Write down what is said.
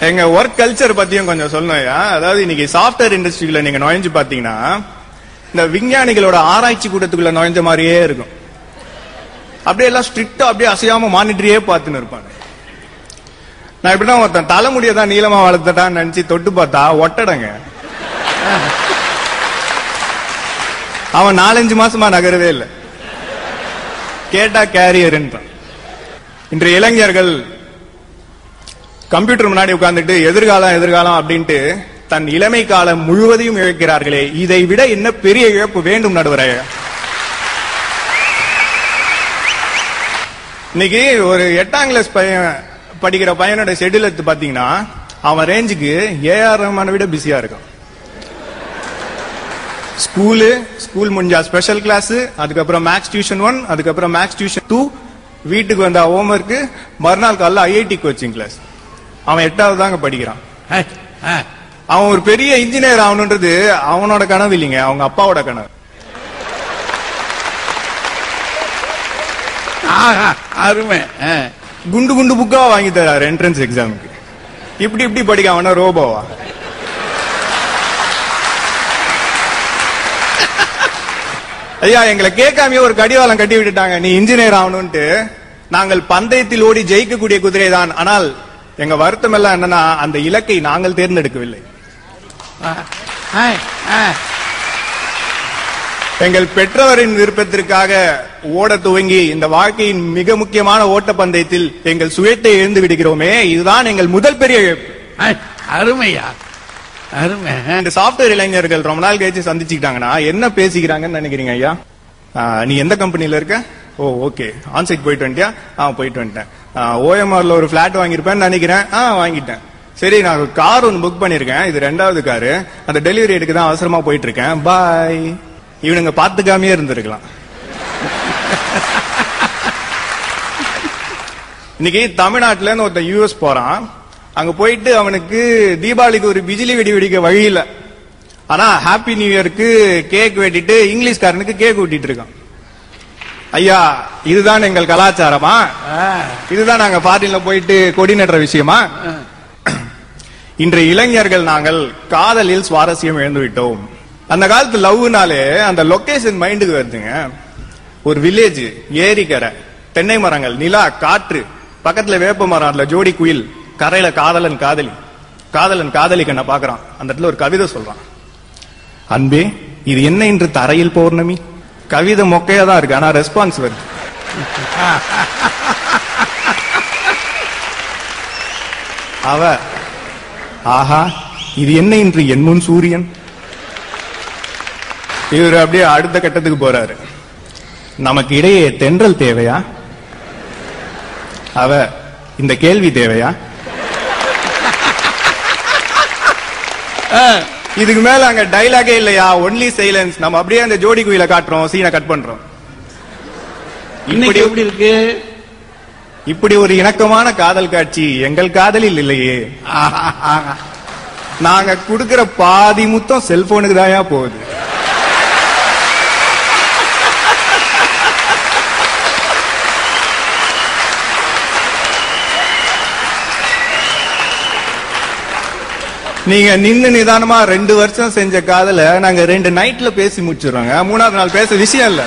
எங்க work culture பத்தியும் கொஞ்சம் சொல்லணும்யா. அதாவது இன்னைக்கு சாஃப்ட்வேர் இண்டஸ்ட்ரியில நீங்க நுழைஞ்சு பாத்தீங்கன்னா இந்த விஞ்ஞானிகளோட ஆராய்ச்சி கூட்டத்துக்குள்ள நுழைஞ்ச மாதிரியே இருக்கும். அப்படியே எல்லாம் ஸ்ட்ரிக்டா அப்படியே அசையாம மானிட்டரியே பார்த்துன்னு இருப்பாங்க. நான் இப்படிதான் ஒருத்தன் தலைமுடியதான் நீளமா வளர்த்துட்டான்னு நினைச்சு தொட்டு பார்த்தா ஒட்டடங்க. அவன் 4-5 மாசமா நகரவே இல்லை. கேட்டா கேரியர். இன்றைய இளைஞர்கள் கம்ப்யூட்டர் முன்னாடி உட்கார்ந்துட்டு எதிர்காலம் எதிர்காலம் அப்படின்ட்டு தன் இளமை காலம் முழுவதையும் இழக்கிறார்களே, இதை விட என்ன பெரிய இழப்பு வேண்டும் நடுவரே? இன்னைக்கு ஒரு 8ஆம் கிளாஸ் படிக்கிற பையனோட ஷெட்யூல் எடுத்து பாத்தீங்கன்னா அவன் ரேஞ்சுக்கு ஏஆர் ரஹ்மானை விட பிஸியா இருக்கான். ஸ்கூல் முடிஞ்சா ஸ்பெஷல் கிளாஸ், அதுக்கப்புறம் மேக்ஸ் டியூஷன் 1, அதுக்கப்புறம் மேக்ஸ் டியூஷன் 2, வீட்டுக்கு வந்தா ஹோம்ஒர்க், மறுநாள் காலைல ஐஐடி கோச்சிங் கிளாஸ். அவன் 8வது தாங்க படிக்கிறான். அவன் ஒரு பெரிய இன்ஜினியர் ஆகணுன்றது அவனோட கனவு இல்லைங்க, அவங்க அப்பாவோட கனவு. அருமை. குண்டு குண்டு புக்கா வாங்கி தராரு என்ட்ரன்ஸ் எக்ஸாமுக்கு. இப்படி படிக்க அவன ரோபோவா? ஐயா, எங்களை கேட்காமயே ஒரு கடிவாளம் கட்டி விட்டுட்டாங்க, நீ இன்ஜினியர் ஆகணும்ட்டு. நாங்கள் பந்தயத்தில் ஓடி ஜெயிக்கக்கூடிய குதிரை தான். ஆனால் எங்க வருத்தம் எல்லாம் என்னன்னா அந்த இலக்கை நாங்கள் தேர்ந்தெடுக்கவில்லை. எங்கள் பெற்றோரின் விருப்பத்திற்காக ஓட துவங்கி இந்த வாழ்க்கையின் மிக முக்கியமான ஓட்ட பந்தயத்தில் எங்கள் சுயத்தை எழுந்து விடுகிறோமே, இதுதான் எங்கள் முதல் பெரிய இழப்பு. அருமையா, அருமை. இந்த சாப்ட்வேர் இளைஞர்கள் ரொம்ப நாள் கழிச்சு சந்திச்சுக்கிட்டாங்கன்னா என்ன பேசிக்கிறாங்கன்னு நினைக்கிறீங்க ஐயா? நீ எந்த கம்பெனில இருக்க? ஓ ஓகே. ஆன்சைட் போயிட்டு வந்துட்டியா? போயிட்டு வந்துட்டேன். ஓஎம்ஆர்ல ஒரு பிளாட் வாங்கியிருப்பேன்னு நினைக்கிறேன். வாங்கிட்டேன். சரி, நான் ஒரு கார் ஒன்று புக் பண்ணிருக்கேன், இது 2வது காரு, அந்த டெலிவரி எடுக்க தான் அவசரமா போயிட்டு இருக்கேன், பாய். இவனுங்க பாத்துக்காமே இருந்திருக்கலாம். இன்னைக்கு தமிழ்நாட்டுல இருந்து ஒருத்தன் யூஎஸ் போறான். அங்க போயிட்டு அவனுக்கு தீபாவளிக்கு ஒரு பிஜிலி வெடி வெடிக்க வழி இல்ல. ஆனா ஹாப்பி நியூ இயருக்கு கேக் வெட்டிட்டு இங்கிலீஷ்காரனுக்கு கேக் ஊட்டிட்டு இருக்கான். ஐயா, இதுதான் எங்கள் கலாச்சாரமா? இதுதான் நாங்க ஃபாரின்ல போயிட்டு கொடி நடுற விஷயமா? இன்றைய இளைஞர்கள் நாங்கள் காதலில் சுவாரஸ்யம் இழந்து விட்டோம். அந்த காலத்து லவ்னாலே அந்த லொகேஷன் மைண்டுக்கு வருதுங்க. ஒரு வில்லேஜ், ஏரிக்கரை, தென்னை மரங்கள், நிலா, காற்று, பக்கத்துல வேப்ப மரம், அதுல ஜோடி குயில், கரையில காதலன் காதலி, காதலன் காதலி கண்ண பாக்குறான். அந்த இடத்துல ஒரு கவிதை சொல்றான், அன்பே இது என்ன இன்று தரையில் பௌர்ணமி. கவிதை மொக்கையா தான் இருக்கு, ஆனா ரெஸ்பான்ஸ் வருது. அவ, ஆஹா இது என்ன இன்று என் முன் சூரியன். இவர் அப்படியே அடுத்த கட்டத்துக்கு போறாரு, நமக்கு இடையே தென்றல் தேவையா? அவ, இந்த கேள்வி தேவையா? இதுக்கு மேல அங்க டைலாகே இல்லையா, ஒன்லி சைலன்ஸ். நம்ம அப்படியே அந்த ஜோடி குயில காட்டுறோம், சீனை கட் பண்றோம். இப்படி எப்படி இருக்கு? இப்படி ஒரு இணக்கமான காதல் காட்சி எங்கள் காதலில் இல்லையே. நாங்க கொடுக்கிற பாதி முத்தம் செல்போனுக்கு தாயா போகுது. நீங்க நின்னு நிதானமா 2 வருஷம் செஞ்ச காதல நாங்க 2 நைட்ல பேசி முடிச்சிடுறோங்க. 3வது நாள் பேச விஷயம் இல்ல.